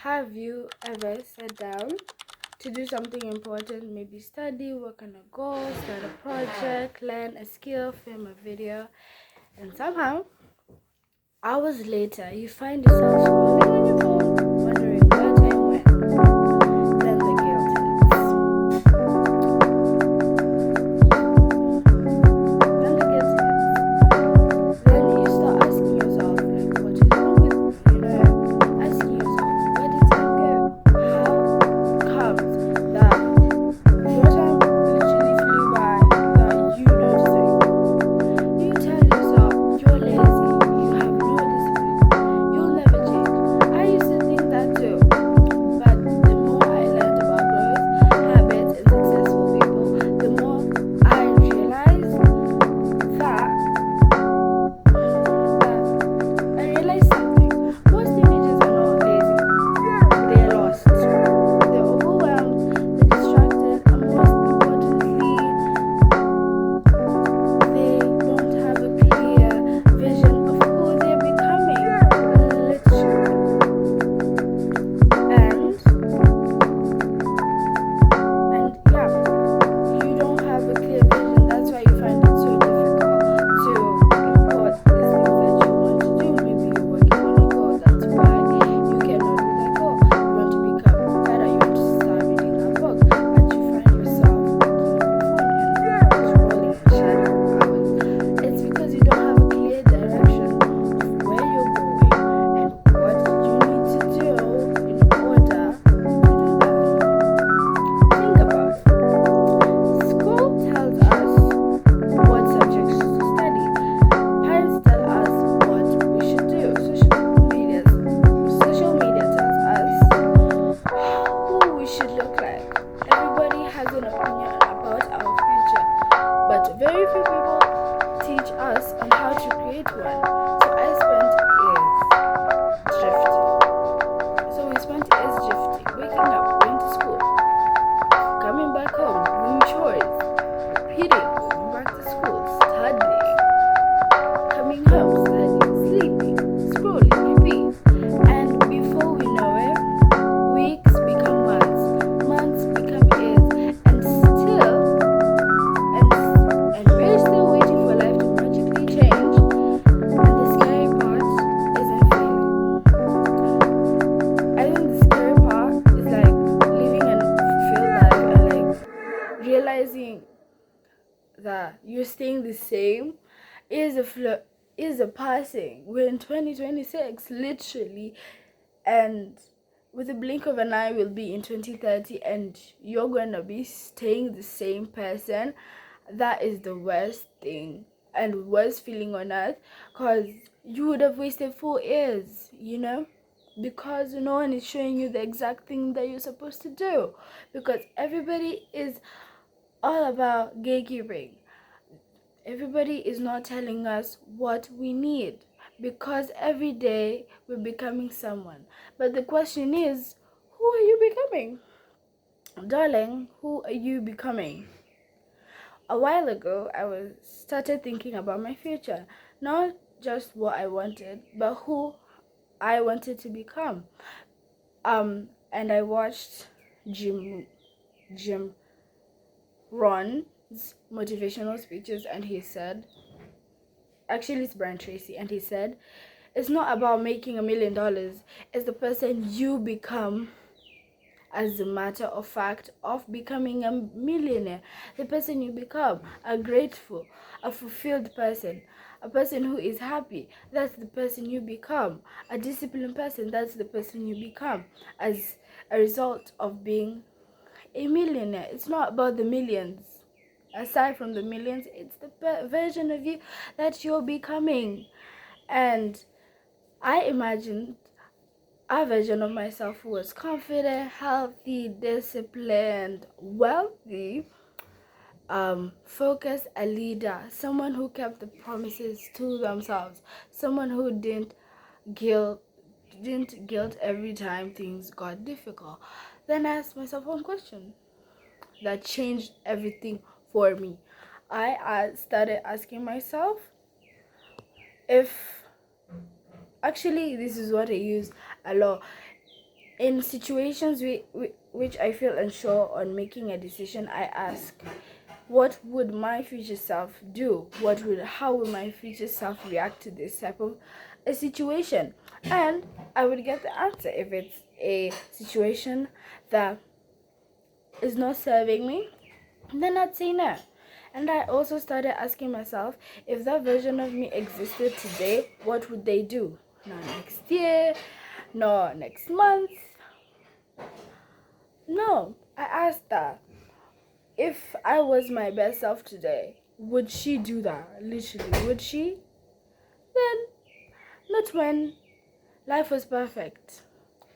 Have you ever sat down to do something important, maybe study, work on a goal, start a project, learn a skill, film a video, and somehow, hours later, you find yourself scrolling on your phone, wondering where time went? Then the guilt hits. Then you start asking yourself, like, what is wrong with me? Asking yourself, where did time go? How comes that your time literally flew by without you noticing? You tell yourself you're lazy, you have no discipline, you'll never change. I used to think that too. But the more I learned about growth, habits, and successful people, the more I realized that something. Most teenagers are not lazy. They're lost. They're overwhelmed, they're distracted, and most importantly, they don't have a clear vision of who they're becoming. Literally. You don't have a clear vision. That's why you find it so difficult to import these things that you want to do. Maybe you're working on a goal. That's why you cannot do that goal. You want to become better. You want to start reading a book, but you find yourself picking up your phone and scrolling and shadow hours. It's because you don't have a clear direction of where you're going and what you need to do in order to do that. Think about it. School tells us what subjects to study. Parents tell us what we should do. Social media tells us who we should look like. Everybody has an opinion about our future, but very few people teach us on how to create one. So I spent years drifting. We spent years drifting, waking up, going to school, coming back home, doing chores, repeating, going back to school, studying, coming home, studying, sleeping, scrolling, repeat. And before we know it, weeks become months, months become years, and we're still waiting for life to magically change. And the scary part isn't failing. I think the scary part is like living a fulfilled life and like realizing that you're staying the same is a passing. We're in 2026, literally, and with a blink of an eye, we'll be in 2030, and you're gonna be staying the same person. That is the worst thing and worst feeling on earth, because you would have wasted 4 years, because no one is showing you the exact thing that you're supposed to do, because everybody is all about gatekeeping. Everybody is not telling us what we need, because every day we're becoming someone. But the question is, who are you becoming? Darling, who are you becoming? A while ago, I started thinking about my future, not just what I wanted, but who I wanted to become. And I watched Jim Ron's motivational speeches, and he said, actually it's Brian Tracy, and he said, it's not about making $1 million, it's the person you become as a matter of fact of becoming a millionaire. The person you become, a grateful, a fulfilled person, a person who is happy, that's the person you become. A disciplined person, that's the person you become as a result of being a millionaire. It's not about the millions. Aside from the millions, it's the version of you that you're becoming. And I imagined a version of myself who was confident, healthy, disciplined, wealthy, focused, a leader, someone who kept the promises to themselves, someone who didn't guilt every time things got difficult. Then I asked myself one question that changed everything for me. I started asking myself if, actually this is what I use a lot, In situations which I feel unsure on making a decision, I ask, what would my future self do? How would my future self react to this type of a situation? And I would get the answer. If it's a situation that is not serving me, then I'd say no. And I also started asking myself, if that version of me existed today, what would they do? Not next year, not next month. No, I asked that. If I was my best self today, would she do that? Literally, would she? Then, not when life was perfect.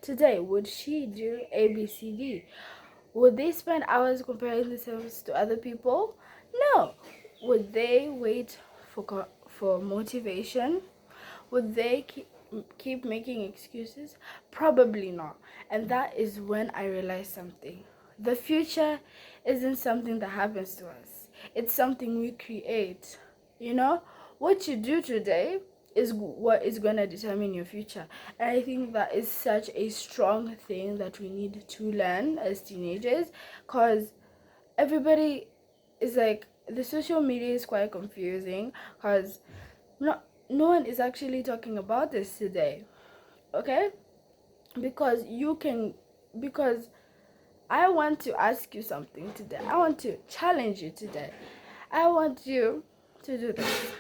Today, would she do A, B, C, D? Would they spend hours comparing themselves to other people? No. Would they wait for motivation? Would they keep making excuses? Probably not. And that is when I realized something. The future isn't something that happens to us. It's something we create. You know, what you do today is what is going to determine your future. And I think that is such a strong thing that we need to learn as teenagers, because everybody is like, the social media is quite confusing, because no one is actually talking about this today. Okay? Because I want to ask you something today. I want to challenge you today. I want you to do this.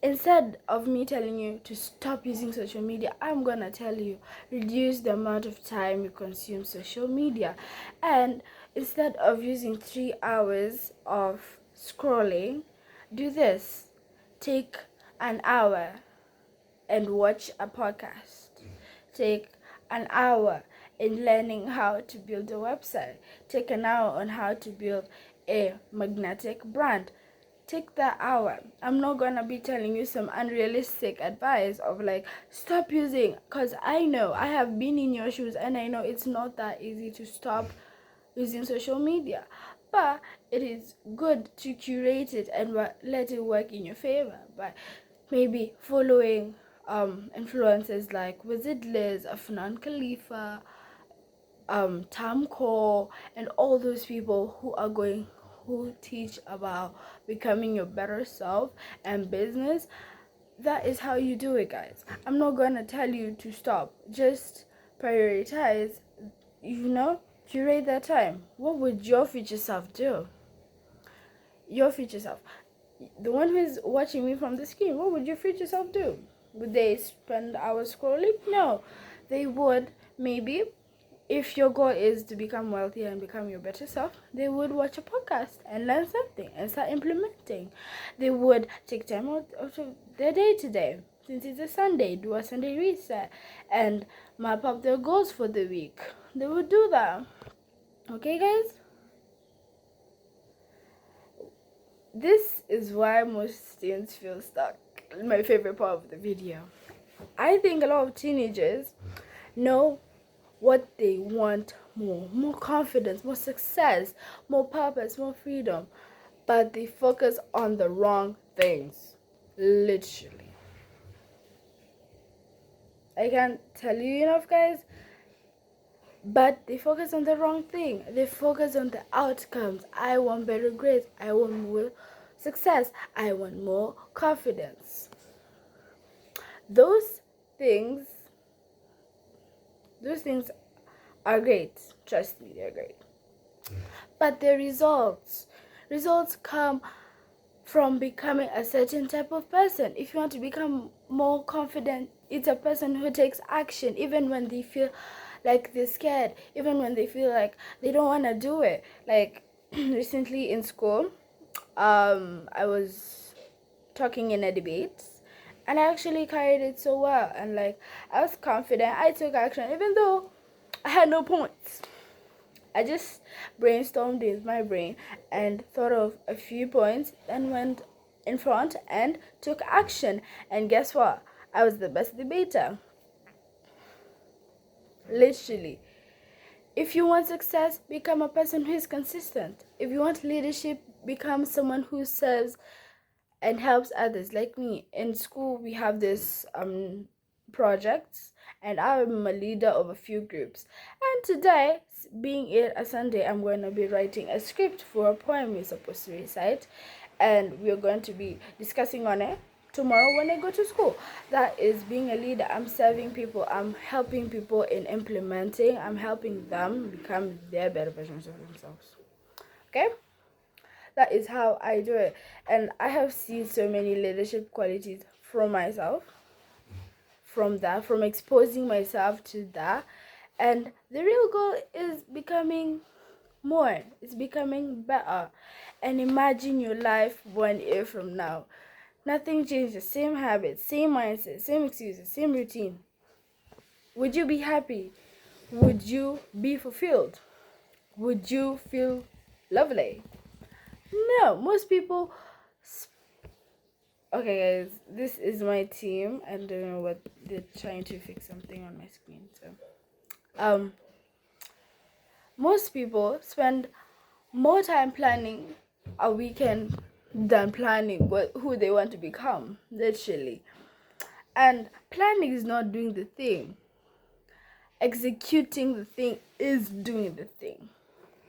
Instead of me telling you to stop using social media, I'm gonna tell you, reduce the amount of time you consume social media. And instead of using 3 hours of scrolling, do this. Take an hour and watch a podcast. Take an hour in learning how to build a website. Take an hour on how to build a magnetic brand. Take that hour. I'm not gonna be telling you some unrealistic advice of like, stop using, because I know, I have been in your shoes, and I know it's not that easy to stop using social media. But it is good to curate it and let it work in your favor by maybe following influencers like Wizard Liz, Afnan Khalifa, Tamko, and all those people who teach about becoming your better self and business. That is how you do it, guys. I'm not gonna tell you to stop. Just prioritize, curate that time. What would your future self do? Your future self, the one who is watching me from the screen, what would your future self do? Would they spend hours scrolling? No. They would maybe, if your goal is to become wealthy and become your better self, they would watch a podcast and learn something and start implementing. They would take time out of their day today, since it's a Sunday, do a Sunday reset and map up their goals for the week. They would do that. Okay, guys? This is why most students feel stuck. My favorite part of the video. I think a lot of teenagers know what they want more confidence, more success, more purpose, more freedom, but they focus on the wrong things. Literally. I can't tell you enough, guys, but they focus on the wrong thing. They focus on the outcomes. I want better grades. I want more success. I want more confidence. Those things are great. Trust me, they're great. But the results come from becoming a certain type of person. If you want to become more confident, it's a person who takes action even when they feel like they're scared, even when they feel like they don't want to do it. Like recently in school, I was talking in a debate, and I actually carried it so well, and like I was confident. I took action even though I had no points. I just brainstormed with my brain and thought of a few points, then went in front and took action. And guess what? I was the best debater. Literally. If you want success, become a person who is consistent. If you want leadership, become someone who serves and helps others. Like me, in school we have this projects, and I'm a leader of a few groups. And today, being it a Sunday, I'm going to be writing a script for a poem we're supposed to recite, and we're going to be discussing on it tomorrow when I go to school. That is being a leader. I'm serving people, I'm helping people in implementing, I'm helping them become their better versions of themselves. Okay? That is how I do it. And I have seen so many leadership qualities from myself, from exposing myself to that. And the real goal is becoming more, it's becoming better. And imagine your life 1 year from now. Nothing changes, same habits, same mindset, same excuses, same routine. Would you be happy? Would you be fulfilled? Would you feel lovely? No, most people. Okay, guys, this is my team. I don't know what they're trying to fix something on my screen. So, most people spend more time planning a weekend than planning who they want to become, literally. And planning is not doing the thing. Executing the thing is doing the thing.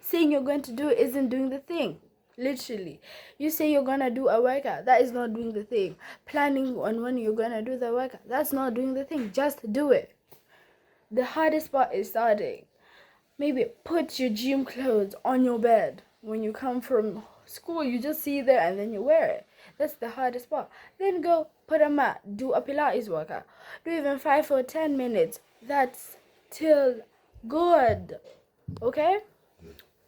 Saying you're going to do it isn't doing the thing. Literally. You say you're going to do a workout. That is not doing the thing. Planning on when you're going to do the workout. That's not doing the thing. Just do it. The hardest part is starting. Maybe put your gym clothes on your bed. When you come from school, you just see it there and then you wear it. That's the hardest part. Then go put a mat. Do a Pilates workout. Do even 5 or 10 minutes. That's still good. Okay?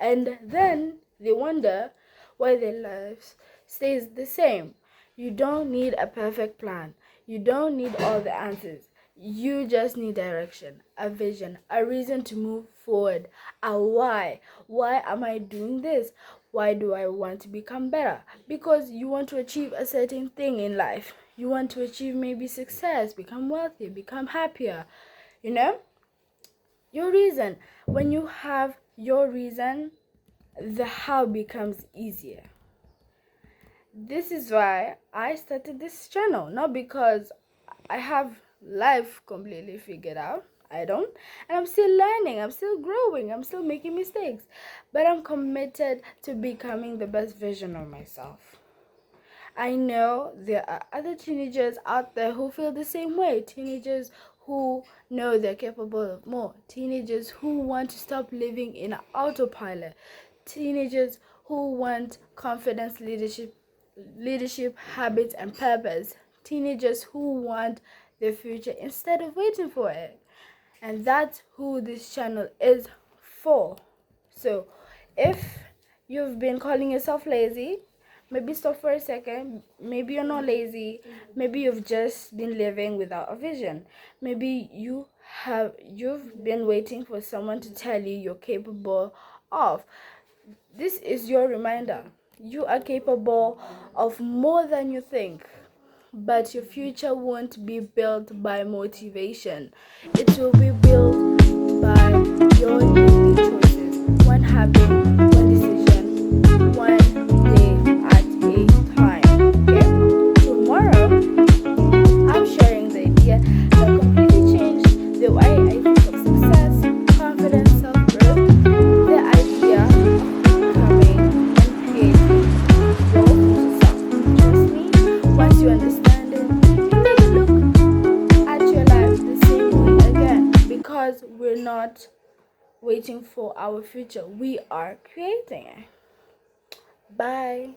And then they wonder why their lives stays the same. You don't need a perfect plan. You don't need all the answers. You just need direction, a vision, a reason to move forward, a why. Why am I doing this? Why do I want to become better? Because you want to achieve a certain thing in life. You want to achieve maybe success, become wealthy, become happier. You know? Your reason. When you have your reason, the how becomes easier. This is why I started this channel. Not because I have life completely figured out. I don't. And I'm still learning. I'm still growing. I'm still making mistakes. But I'm committed to becoming the best version of myself. I know there are other teenagers out there who feel the same way. Teenagers who know they're capable of more. Teenagers who want to stop living in autopilot. Teenagers who want confidence, leadership, habits, and purpose. Teenagers who want their future instead of waiting for it. And that's who this channel is for. So, if you've been calling yourself lazy, maybe stop for a second. Maybe you're not lazy. Maybe you've just been living without a vision. Maybe you've been waiting for someone to tell you you're capable of. This is your reminder. You are capable of more than you think. But your future won't be built by motivation. It will be built by your daily choices. One habit, one decision, one day at a time. Okay? Tomorrow, I'm sharing the idea that completely changed the way I think of success, confidence, self-growth, the idea of becoming and creating your future self. Trust me, once you understand it, you never look at your life the same way again, because we're not waiting for our future. We are creating it. Bye.